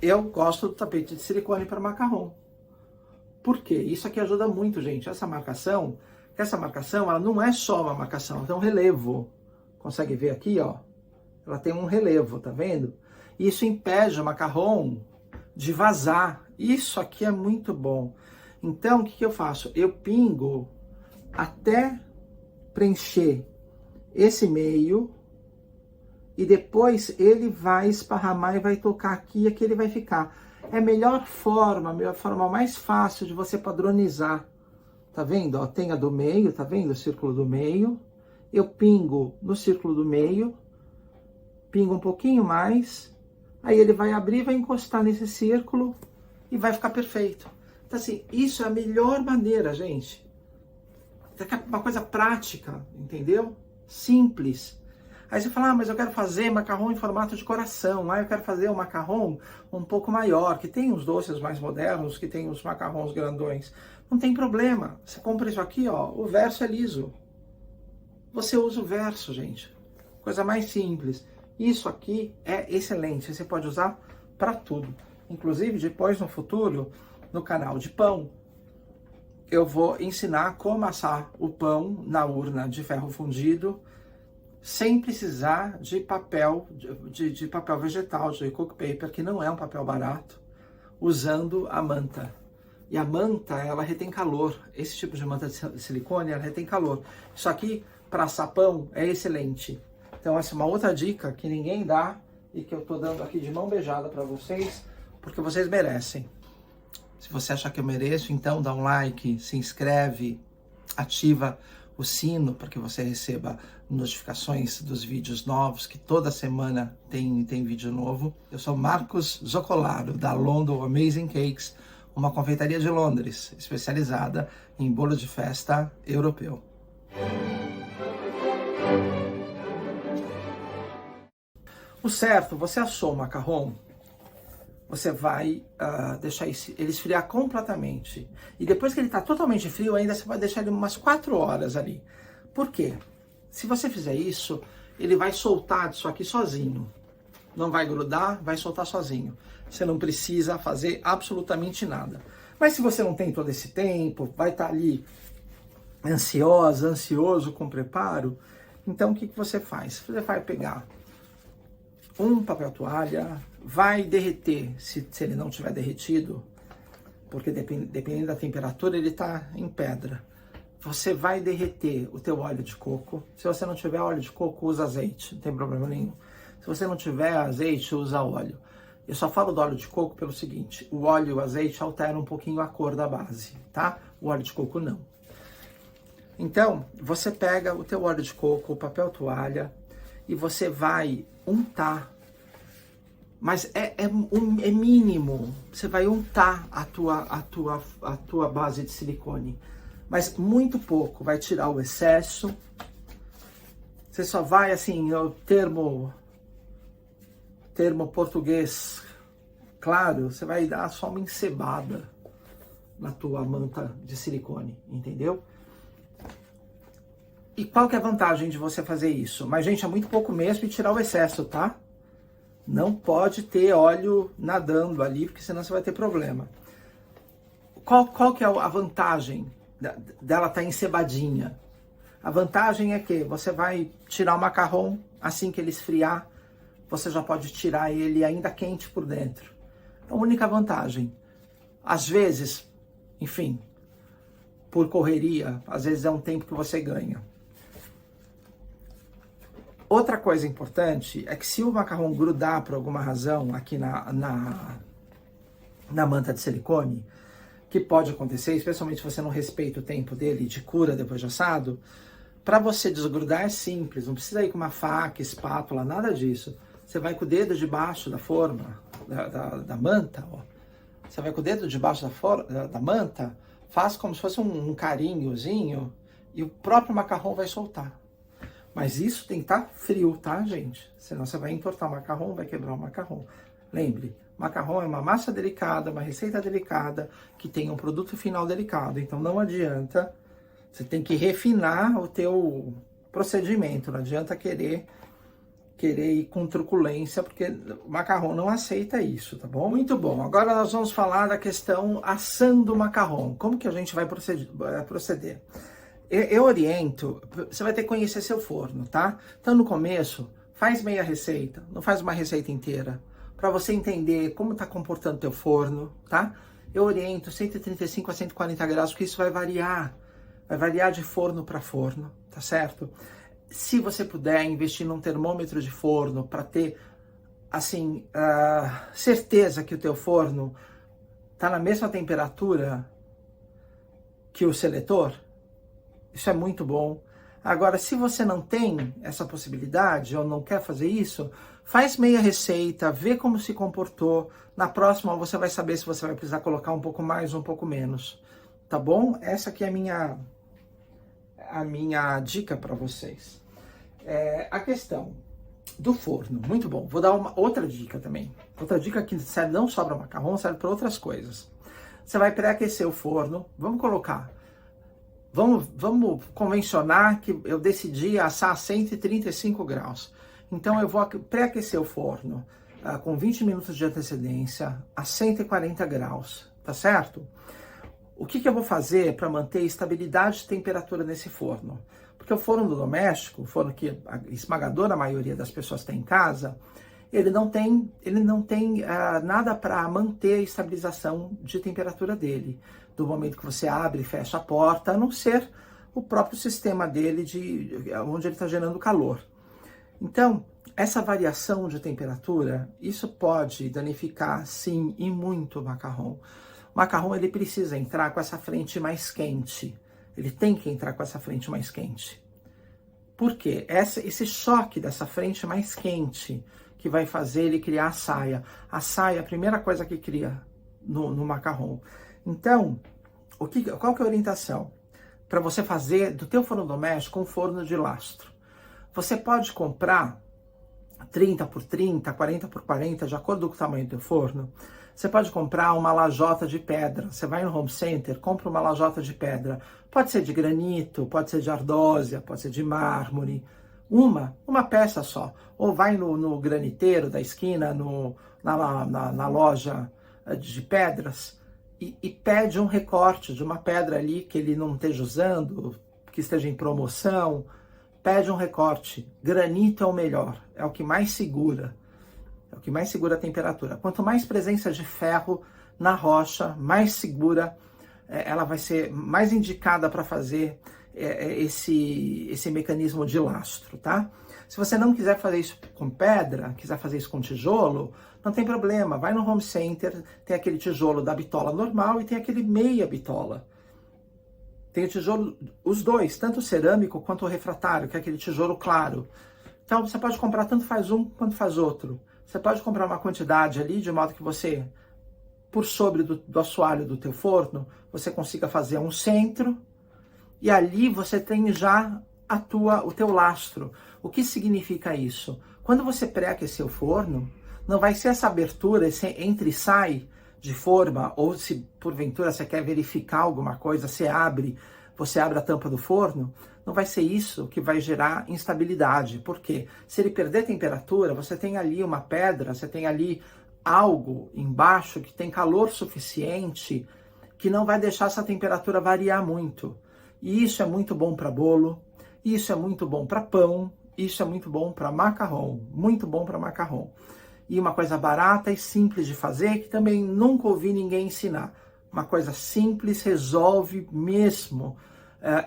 eu gosto do tapete de silicone para macarrão. Por quê? Isso aqui ajuda muito, gente. Essa marcação, ela não é só uma marcação, ela tem um relevo. Consegue ver aqui, ó? Ela tem um relevo, tá vendo? Isso impede o macarrão de vazar. Isso aqui é muito bom. Então, o que eu faço? Eu pingo até preencher esse meio e depois ele vai esparramar e vai tocar aqui e aqui ele vai ficar. É a melhor forma mais fácil de você padronizar. Tá vendo? Ó, tem a do meio, tá vendo? O círculo do meio. Eu pingo no círculo do meio, pingo um pouquinho mais, aí ele vai abrir, vai encostar nesse círculo e vai ficar perfeito. Então assim, isso é a melhor maneira, gente. É uma coisa prática, entendeu? Simples. Aí você fala, mas eu quero fazer macarrão em formato de coração. Eu quero fazer um macarrão um pouco maior, que tem os doces mais modernos, que tem os macarrões grandões. Não tem problema. Você compra isso aqui, ó, o verso é liso. Você usa o verso, gente. Coisa mais simples. Isso aqui é excelente. Você pode usar para tudo. Inclusive, depois, no futuro, no canal de pão, eu vou ensinar como assar o pão na urna de ferro fundido, sem precisar de papel, de papel vegetal, de cook paper, que não é um papel barato, usando a manta. E a manta, ela retém calor. Esse tipo de manta de silicone, ela retém calor. Isso aqui, para assar pão, é excelente. Então, essa é uma outra dica que ninguém dá e que eu tô dando aqui de mão beijada para vocês, porque vocês merecem. Se você achar que eu mereço, então dá um like, se inscreve, ativa o sino para que você receba notificações dos vídeos novos, que toda semana tem vídeo novo. Eu sou Marcos Zoccolaro, da London Amazing Cakes, uma confeitaria de Londres, especializada em bolo de festa europeu. O certo, você assou o macarrão, você vai deixar ele esfriar completamente. E depois que ele está totalmente frio, ainda você vai deixar ele umas 4 horas ali. Por quê? Se você fizer isso, ele vai soltar disso aqui sozinho. Não vai grudar, vai soltar sozinho. Você não precisa fazer absolutamente nada. Mas se você não tem todo esse tempo, vai estar ali ansioso com preparo, então o que você faz? Você vai pegar um papel toalha, vai derreter, se ele não tiver derretido, porque dependendo da temperatura ele está em pedra. Você vai derreter o teu óleo de coco. Se você não tiver óleo de coco, usa azeite, não tem problema nenhum. Se você não tiver azeite, usa óleo. Eu só falo do óleo de coco pelo seguinte, o óleo e o azeite alteram um pouquinho a cor da base, tá? O óleo de coco não. Então, você pega o teu óleo de coco, o papel toalha, e você vai untar, mas é mínimo. Você vai untar a tua base de silicone, mas muito pouco, vai tirar o excesso. Você só vai, assim, o termo português, claro, você vai dar só uma encebada na tua manta de silicone, entendeu? E qual que é a vantagem de você fazer isso? Mas, gente, é muito pouco mesmo e tirar o excesso, tá? Não pode ter óleo nadando ali, porque senão você vai ter problema. Qual que é a vantagem dela estar encebadinha? A vantagem é que você vai tirar o macarrão, assim que ele esfriar, você já pode tirar ele ainda quente por dentro. É a única vantagem. Às vezes, enfim, por correria, às vezes é um tempo que você ganha. Outra coisa importante é que se o macarrão grudar por alguma razão aqui na manta de silicone, que pode acontecer, especialmente se você não respeita o tempo dele de cura depois de assado, para você desgrudar é simples, não precisa ir com uma faca, espátula, nada disso. Você vai com o dedo debaixo da forma, da manta, ó. Você vai com o dedo debaixo da manta, faz como se fosse um carinhozinho e o próprio macarrão vai soltar. Mas isso tem que estar frio, tá, gente? Senão você vai entortar o macarrão, vai quebrar o macarrão. Lembre, macarrão é uma massa delicada, uma receita delicada, que tem um produto final delicado. Então não adianta, você tem que refinar o teu procedimento. Não adianta querer querer ir com truculência, porque o macarrão não aceita isso, tá bom? Muito bom. Agora nós vamos falar da questão assando o macarrão. Como que a gente vai proceder? Eu oriento, você vai ter que conhecer seu forno, tá? Então no começo, faz meia receita, não faz uma receita inteira, para você entender como está comportando o teu forno, tá? Eu oriento 135 a 140 graus, porque isso vai variar de forno para forno, tá certo? Se você puder investir num termômetro de forno para ter, assim, certeza que o teu forno está na mesma temperatura que o seletor, isso é muito bom. Agora, se você não tem essa possibilidade ou não quer fazer isso, faz meia receita, vê como se comportou. Na próxima você vai saber se você vai precisar colocar um pouco mais ou um pouco menos, tá bom? Essa aqui é a minha dica para vocês. A questão do forno, muito bom. Vou dar outra dica também. Outra dica que serve não só para macarrão, serve para outras coisas. Você vai pré-aquecer o forno. Vamos convencionar que eu decidi assar a 135 graus. Então eu vou pré-aquecer o forno com 20 minutos de antecedência a 140 graus, tá certo? O que eu vou fazer para manter estabilidade de temperatura nesse forno? Porque o forno do doméstico, o forno que a esmagadora maioria das pessoas tem em casa, ele não tem nada para manter a estabilização de temperatura dele, do momento que você abre e fecha a porta, a não ser o próprio sistema dele, onde ele está gerando calor. Então, essa variação de temperatura, isso pode danificar, sim, e muito o macarrão. O macarrão, ele precisa entrar com essa frente mais quente. Ele tem que entrar com essa frente mais quente. Por quê? Esse choque dessa frente mais quente que vai fazer ele criar a saia. A saia é a primeira coisa que cria no macarrão. Então, qual que é a orientação? Para você fazer do teu forno doméstico um forno de lastro. Você pode comprar 30 por 30, 40 por 40, de acordo com o tamanho do teu forno. Você pode comprar uma lajota de pedra. Você vai no home center, compra uma lajota de pedra. Pode ser de granito, pode ser de ardósia, pode ser de mármore. Uma peça só. Ou vai no graniteiro da esquina, na loja de pedras, e pede um recorte de uma pedra ali que ele não esteja usando, que esteja em promoção. Pede um recorte. Granito é o melhor, é o que mais segura. É o que mais segura a temperatura. Quanto mais presença de ferro na rocha, mais segura, ela vai ser mais indicada para fazer esse mecanismo de lastro, tá? Se você não quiser fazer isso com pedra, quiser fazer isso com tijolo, não tem problema. Vai no home center, tem aquele tijolo da bitola normal e tem aquele meia bitola. Tem o tijolo, os dois, tanto o cerâmico quanto o refratário, que é aquele tijolo claro. Então você pode comprar tanto faz um quanto faz outro. Você pode comprar uma quantidade ali, de modo que você, por sobre do assoalho do teu forno, você consiga fazer um centro, e ali você tem já o teu lastro. O que significa isso? Quando você pré-aquecer o forno, não vai ser essa abertura, esse entra e sai de forma, ou se porventura você quer verificar alguma coisa, você abre a tampa do forno, não vai ser isso que vai gerar instabilidade. Por quê? Se ele perder temperatura, você tem ali uma pedra, você tem ali algo embaixo que tem calor suficiente que não vai deixar essa temperatura variar muito. E isso é muito bom para bolo, isso é muito bom para pão, isso é muito bom para macarrão, muito bom para macarrão. E uma coisa barata e simples de fazer, que também nunca ouvi ninguém ensinar. Uma coisa simples, resolve mesmo.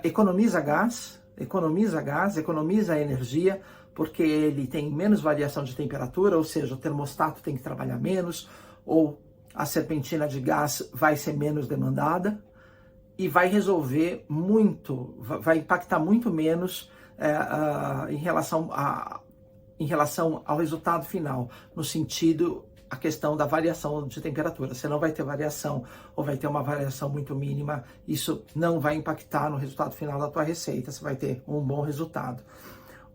Economiza gás, economiza energia, porque ele tem menos variação de temperatura, ou seja, o termostato tem que trabalhar menos, ou a serpentina de gás vai ser menos demandada, e vai resolver muito, vai impactar muito menos em relação ao resultado final, no sentido, a questão da variação de temperatura. Você não vai ter variação, ou vai ter uma variação muito mínima, isso não vai impactar no resultado final da tua receita, você vai ter um bom resultado.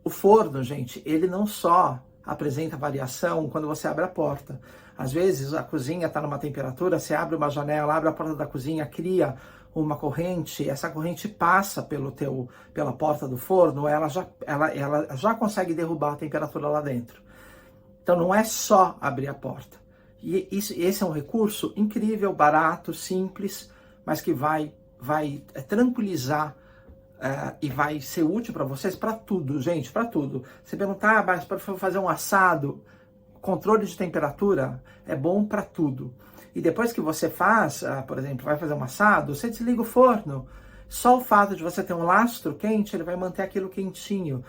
O forno, gente, ele não só apresenta variação quando você abre a porta, Às vezes a cozinha está numa temperatura, você abre uma janela, abre a porta da cozinha, cria uma corrente, essa corrente passa pela porta do forno, ela já consegue derrubar a temperatura lá dentro. Então não é só abrir a porta. E esse é um recurso incrível, barato, simples, mas que vai tranquilizar e vai ser útil para vocês para tudo, gente, para tudo. Você perguntar, mas para fazer um assado, controle de temperatura é bom para tudo. E depois que você faz, por exemplo, vai fazer um assado, você desliga o forno. Só o fato de você ter um lastro quente, ele vai manter aquilo quentinho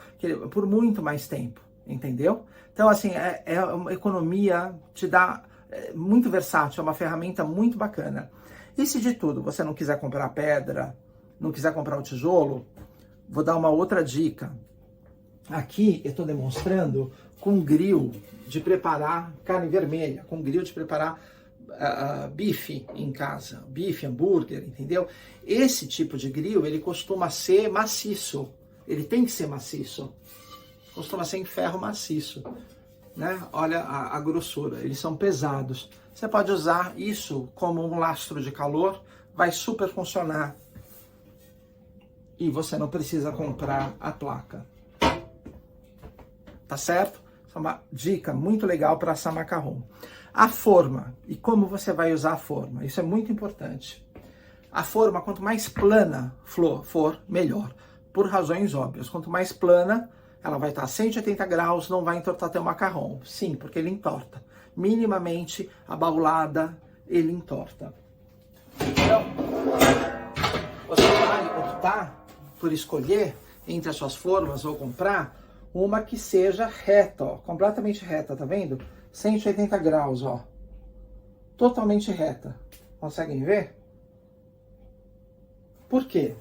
por muito mais tempo, entendeu? Então, assim, é uma economia, te dá muito versátil, é uma ferramenta muito bacana. E se de tudo você não quiser comprar pedra, não quiser comprar o tijolo, vou dar uma outra dica. Aqui eu estou demonstrando com grill de preparar carne vermelha, com grill de preparar bife em casa, bife, hambúrguer, entendeu? Esse tipo de grill, ele costuma ser maciço, ele tem que ser maciço, costuma ser em ferro maciço, né? Olha a grossura, eles são pesados. Você pode usar isso como um lastro de calor, vai super funcionar. E você não precisa comprar a placa. Tá certo? Essa é uma dica muito legal para assar macarrão. A forma e como você vai usar a forma, isso é muito importante. A forma, quanto mais plana for, melhor. Por razões óbvias. Quanto mais plana, ela vai estar a 180 graus, não vai entortar teu macarrão. Sim, porque ele entorta. Minimamente abaulada, ele entorta. Então, você vai optar por escolher entre as suas formas ou comprar uma que seja reta, ó, completamente reta, tá vendo? 180 graus, ó. Totalmente reta. Conseguem ver? Por quê?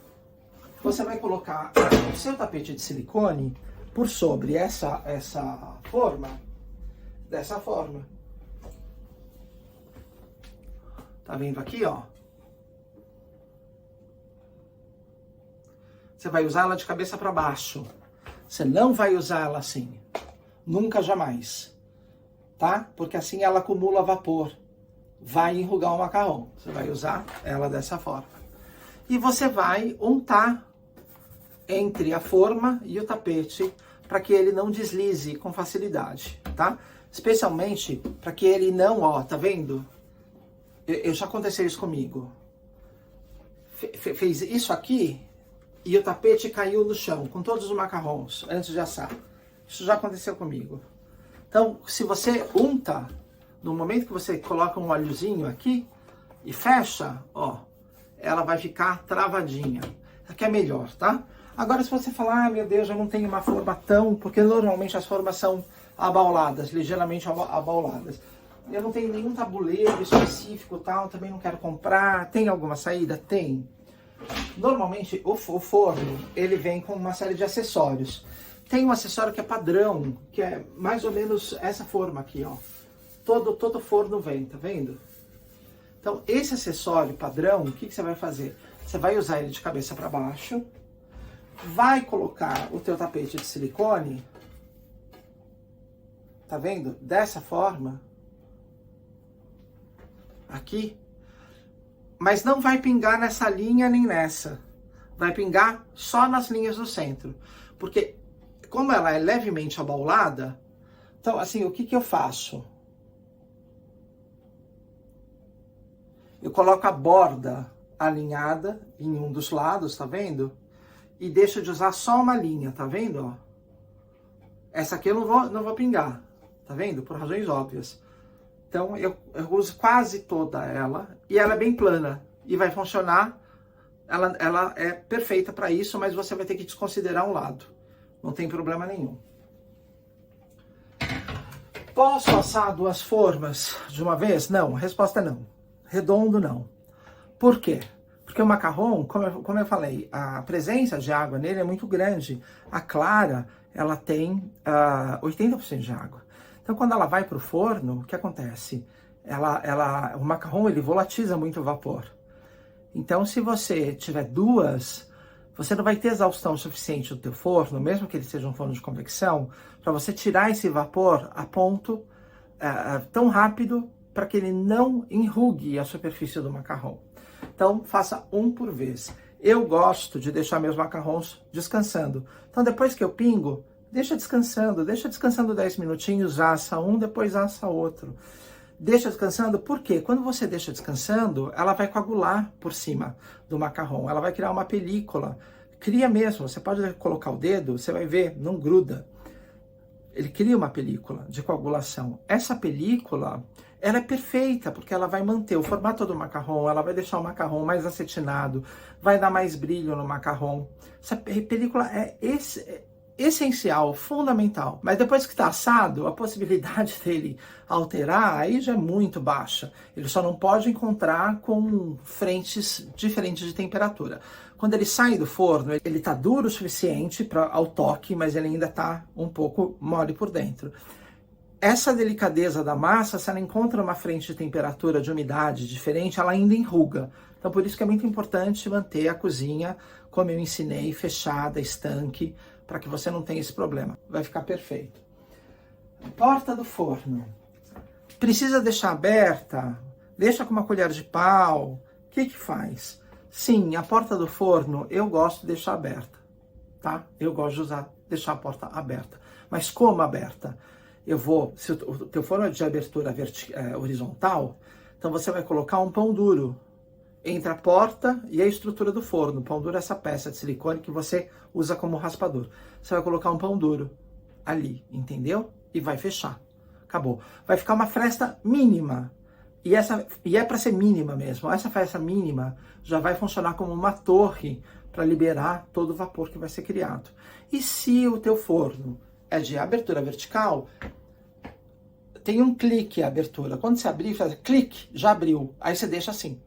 Você vai colocar o seu tapete de silicone por sobre essa forma, dessa forma. Tá vendo aqui, ó? Você vai usar ela de cabeça para baixo. Você não vai usar ela assim. Nunca, jamais. Tá? Porque assim ela acumula vapor. Vai enrugar o macarrão. Você vai usar ela dessa forma. E você vai untar entre a forma e o tapete para que ele não deslize com facilidade, tá? Especialmente para que ele não, ó, tá vendo? Já aconteceu isso comigo. Fez isso aqui e o tapete caiu no chão com todos os macarrons antes de assar. Isso já aconteceu comigo. Então, se você unta, no momento que você coloca um óleozinho aqui e fecha, ó, ela vai ficar travadinha. Isso aqui é melhor, tá? Agora, se você falar, meu Deus, eu não tenho uma forma tão... Porque normalmente as formas são abauladas, ligeiramente abauladas. Eu não tenho nenhum tabuleiro específico, tal, também não quero comprar. Tem alguma saída? Tem. Normalmente, o forno, ele vem com uma série de acessórios. Tem um acessório que é padrão, que é mais ou menos essa forma aqui, ó. Todo forno vem, tá vendo? Então, esse acessório padrão, o que você vai fazer? Você vai usar ele de cabeça para baixo, vai colocar o teu tapete de silicone, tá vendo? Dessa forma, aqui, mas não vai pingar nessa linha nem nessa. Vai pingar só nas linhas do centro, porque como ela é levemente abaulada, então assim, o que eu faço? Eu coloco a borda alinhada em um dos lados, tá vendo? E deixo de usar só uma linha, tá vendo? Ó? Essa aqui eu não vou pingar, tá vendo? Por razões óbvias. Então eu uso quase toda ela e ela é bem plana e vai funcionar. Ela é perfeita para isso, mas você vai ter que desconsiderar um lado. Não tem problema nenhum. Posso assar duas formas de uma vez? Não, a resposta é não. Redondo não. Por quê? Porque o macarrão, como eu falei, a presença de água nele é muito grande. A clara, ela tem 80% de água. Então, quando ela vai para o forno, o que acontece? O macarrão, ele volatiza muito o vapor. Então, se você tiver duas, você não vai ter exaustão suficiente do teu forno, mesmo que ele seja um forno de convecção, para você tirar esse vapor a ponto tão rápido para que ele não enrugue a superfície do macarrão. Então, faça um por vez. Eu gosto de deixar meus macarrons descansando. Então, depois que eu pingo, deixa descansando 10 minutinhos, assa um, depois assa outro. Deixa descansando, porque quando você deixa descansando, ela vai coagular por cima do macarrão, ela vai criar uma película. Cria mesmo, você pode colocar o dedo, você vai ver, não gruda. Ele cria uma película de coagulação. Essa película, ela é perfeita, porque ela vai manter o formato do macarrão, ela vai deixar o macarrão mais acetinado, vai dar mais brilho no macarrão. Essa película é essencial, fundamental. Mas depois que está assado, a possibilidade dele alterar aí já é muito baixa. Ele só não pode encontrar com frentes diferentes de temperatura. Quando ele sai do forno, ele está duro o suficiente ao toque, mas ele ainda está um pouco mole por dentro. Essa delicadeza da massa, se ela encontra uma frente de temperatura, de umidade diferente, ela ainda enruga. Então, por isso que é muito importante manter a cozinha, como eu ensinei, fechada, estanque, para que você não tenha esse problema. Vai ficar perfeito. Porta do forno. Precisa deixar aberta? Deixa com uma colher de pau. O que que faz? Sim, a porta do forno eu gosto de deixar aberta, tá? Eu gosto de deixar a porta aberta. Mas como aberta? Se o teu forno é de abertura horizontal, então você vai colocar um pão duro entre a porta e a estrutura do forno. O pão duro é essa peça de silicone que você usa como raspador. Você vai colocar um pão duro ali, entendeu? E vai fechar. Acabou. Vai ficar uma fresta mínima. E é para ser mínima mesmo. Essa fresta mínima já vai funcionar como uma torre para liberar todo o vapor que vai ser criado. E se o teu forno é de abertura vertical, tem um clique a abertura. Quando você abrir, faz clique, já abriu. Aí você deixa assim.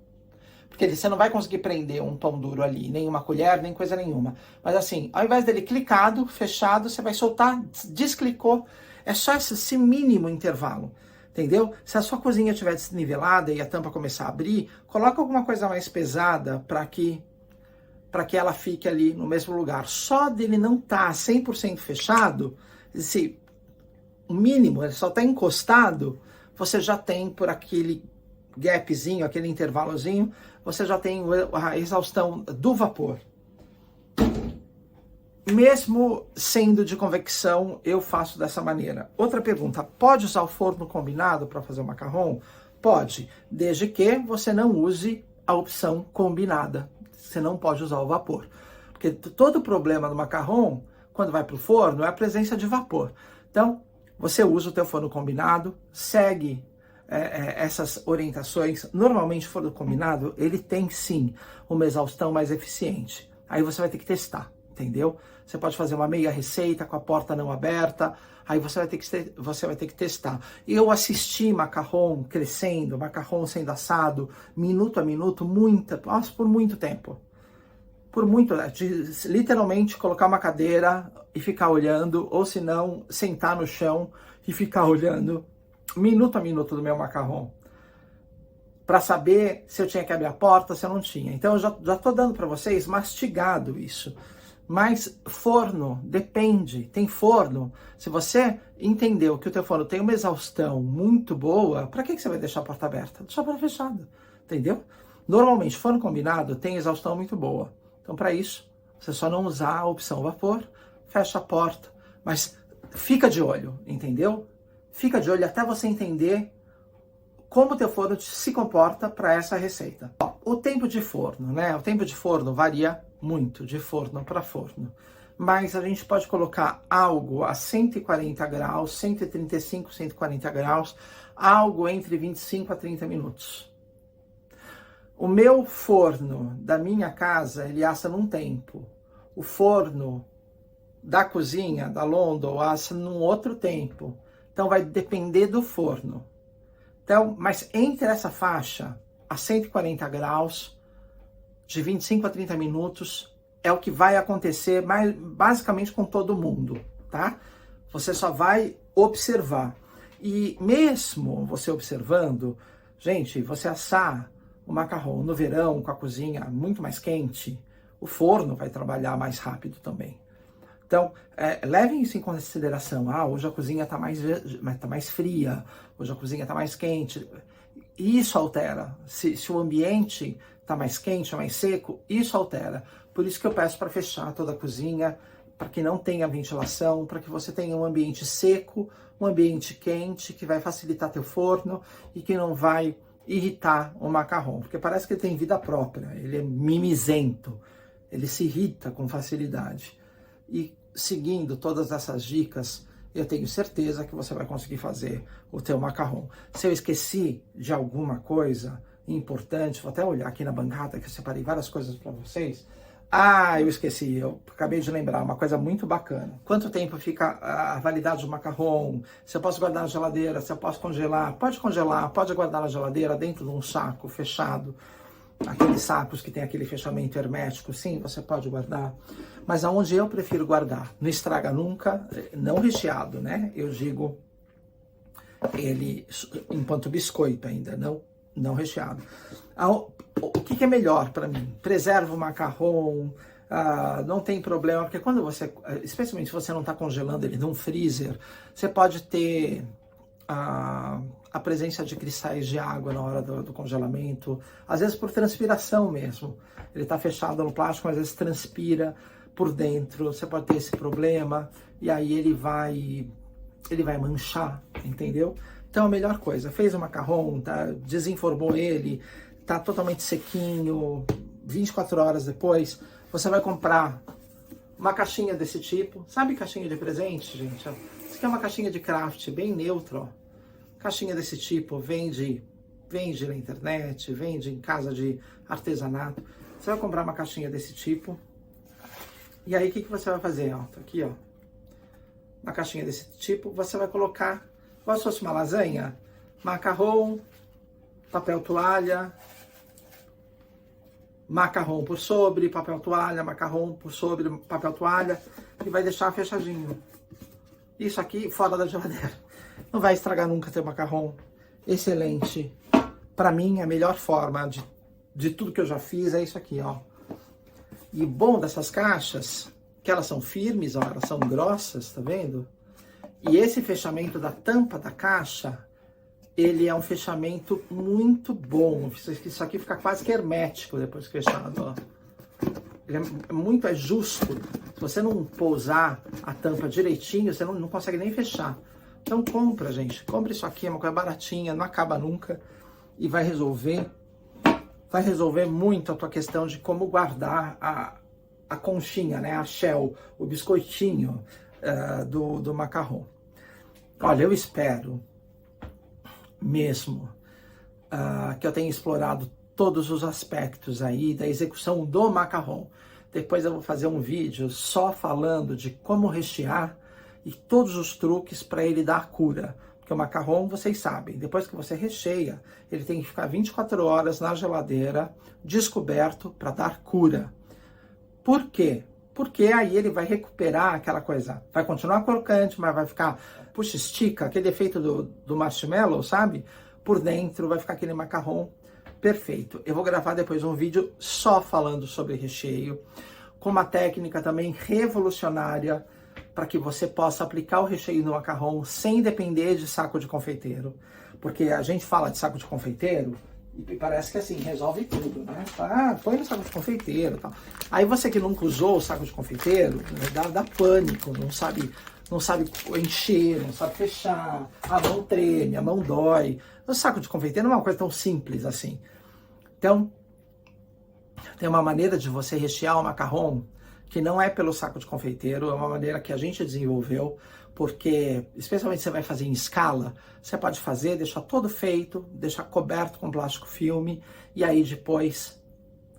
Porque você não vai conseguir prender um pão duro ali, nem uma colher, nem coisa nenhuma. Mas assim, ao invés dele clicado, fechado, você vai soltar, desclicou. É só esse mínimo intervalo, entendeu? Se a sua cozinha estiver desnivelada e a tampa começar a abrir, coloca alguma coisa mais pesada para que ela fique ali no mesmo lugar. Só dele não estar 100% fechado, o mínimo, ele só está encostado, você já tem por aquele gapzinho, aquele intervalozinho, você já tem a exaustão do vapor. Mesmo sendo de convecção, eu faço dessa maneira. Outra pergunta, pode usar o forno combinado para fazer o macarrão? Pode, desde que você não use a opção combinada. Você não pode usar o vapor. Porque todo o problema do macarrão, quando vai para o forno, é a presença de vapor. Então, você usa o teu forno combinado, segue essas orientações. Normalmente, o forno combinado, ele tem sim uma exaustão mais eficiente. Aí você vai ter que testar, entendeu? Você pode fazer uma meia receita com a porta não aberta, aí você vai ter que testar. Eu assisti macarrão crescendo, macarrão sendo assado, minuto a minuto, por muito tempo. Literalmente colocar uma cadeira e ficar olhando, ou se não, sentar no chão e ficar olhando minuto a minuto do meu macarrão, para saber se eu tinha que abrir a porta, se eu não tinha. Então eu já estou dando para vocês mastigado isso. Mas forno, depende. Tem forno, se você entendeu que o teu forno tem uma exaustão muito boa, para que você vai deixar a porta aberta? Deixa a porta fechada, entendeu? Normalmente, forno combinado tem exaustão muito boa. Então, para isso, você só não usar a opção vapor, fecha a porta. Mas fica de olho, entendeu? Fica de olho até você entender como o teu forno se comporta para essa receita. O tempo de forno, né? O tempo de forno varia muito de forno para forno. Mas a gente pode colocar algo a 140 graus, 135, 140 graus, algo entre 25 a 30 minutos. O meu forno da minha casa, ele assa num tempo. O forno da cozinha, da London, assa num outro tempo. Então vai depender do forno. Então, mas entre essa faixa, a 140 graus, de 25 a 30 minutos, é o que vai acontecer basicamente com todo mundo, tá? Você só vai observar. E mesmo você observando, gente, você assar o macarrão no verão, com a cozinha muito mais quente, o forno vai trabalhar mais rápido também. Então, levem isso em consideração. Hoje a cozinha está mais fria, hoje a cozinha está mais quente. isso altera. Se o ambiente está mais quente, mais seco, isso altera. Por isso que eu peço para fechar toda a cozinha, para que não tenha ventilação, para que você tenha um ambiente seco, um ambiente quente, que vai facilitar teu forno e que não vai irritar o macarrão, porque parece que ele tem vida própria, ele é mimizento, ele se irrita com facilidade. E seguindo todas essas dicas, eu tenho certeza que você vai conseguir fazer o teu macarrão. Se eu esqueci de alguma coisa importante, vou até olhar aqui na bancada que eu separei várias coisas para vocês. Ah, eu esqueci, eu acabei de lembrar, uma coisa muito bacana. Quanto tempo fica a validade do macarrão? Se eu posso guardar na geladeira, se eu posso congelar? Pode congelar, pode guardar na geladeira dentro de um saco fechado. Aqueles sacos que tem aquele fechamento hermético, sim, você pode guardar. Mas aonde eu prefiro guardar? Não estraga nunca, não recheado, né? Eu digo ele enquanto biscoito ainda, não recheado. O que é melhor para mim? Preserva o macarrão, não tem problema, porque quando você, especialmente se você não está congelando ele num freezer, você pode ter a presença de cristais de água na hora do congelamento, às vezes por transpiração mesmo. Ele está fechado no plástico, mas às vezes transpira por dentro, você pode ter esse problema, e aí ele vai manchar, entendeu? Então a melhor coisa, fez o macarrão, desenformou ele, tá totalmente sequinho, 24 horas depois, você vai comprar uma caixinha desse tipo. Sabe caixinha de presente, gente? Isso aqui é uma caixinha de craft, bem neutra, ó. Caixinha desse tipo, vende na internet, vende em casa de artesanato. Você vai comprar uma caixinha desse tipo. E aí o que você vai fazer? Ó, tá aqui, ó. Uma caixinha desse tipo, você vai colocar, como se fosse uma lasanha, macarrão, papel toalha, macarrão por sobre, papel toalha, macarrão por sobre, papel toalha, e vai deixar fechadinho. Isso aqui fora da geladeira. Não vai estragar nunca teu macarrão. Excelente. Para mim, a melhor forma de tudo que eu já fiz é isso aqui, ó. E bom dessas caixas, que elas são firmes, ó, elas são grossas, tá vendo? E esse fechamento da tampa da caixa, ele é um fechamento muito bom. Isso aqui fica quase que hermético depois fechado, ó. Ele é justo. Se você não pousar a tampa direitinho, você não consegue nem fechar. Então compra, gente. Compra isso aqui, é uma coisa baratinha, não acaba nunca. E vai resolver muito a tua questão de como guardar a conchinha, né? A shell, o biscoitinho do macarrão. Olha, eu espero mesmo que eu tenha explorado todos os aspectos aí da execução do macarrão. Depois eu vou fazer um vídeo só falando de como rechear e todos os truques para ele dar cura. Porque o macarrão, vocês sabem, depois que você recheia, ele tem que ficar 24 horas na geladeira, descoberto, para dar cura. Por quê? Porque aí ele vai recuperar aquela coisa. Vai continuar crocante, mas vai ficar, puxa, estica, aquele efeito do marshmallow, sabe? Por dentro vai ficar aquele macarrão perfeito. Eu vou gravar depois um vídeo só falando sobre recheio, com uma técnica também revolucionária, para que você possa aplicar o recheio no macarrão sem depender de saco de confeiteiro. Porque a gente fala de saco de confeiteiro e parece que assim, resolve tudo, né? Põe no saco de confeiteiro e tal. Aí você que nunca usou o saco de confeiteiro, dá pânico, não sabe encher, não sabe fechar, a mão treme, a mão dói. O saco de confeiteiro não é uma coisa tão simples assim. Então, tem uma maneira de você rechear o macarrão que não é pelo saco de confeiteiro, é uma maneira que a gente desenvolveu, porque, especialmente se você vai fazer em escala, você pode fazer, deixar todo feito, deixar coberto com plástico filme, e aí depois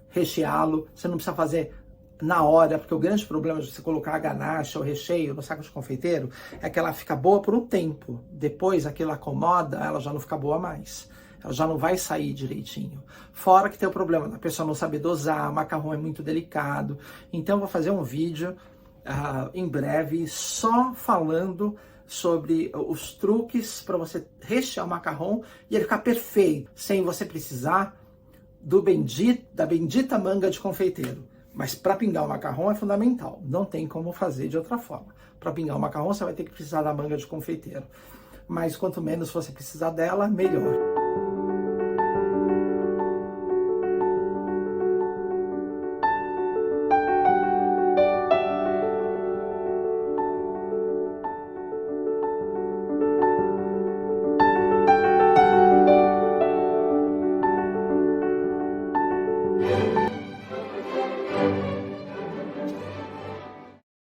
recheá-lo. Você não precisa fazer na hora, porque o grande problema de você colocar a ganache ou recheio no saco de confeiteiro é que ela fica boa por um tempo. Depois aquilo acomoda, ela já não fica boa mais. Ela já não vai sair direitinho. Fora que tem o problema da pessoa não saber dosar, o macarrão é muito delicado. Então eu vou fazer um vídeo em breve só falando sobre os truques para você rechear o macarrão e ele ficar perfeito, sem você precisar da bendita manga de confeiteiro. Mas para pingar o macarrão é fundamental, não tem como fazer de outra forma. Para pingar o macarrão você vai ter que precisar da manga de confeiteiro. Mas quanto menos você precisar dela, melhor.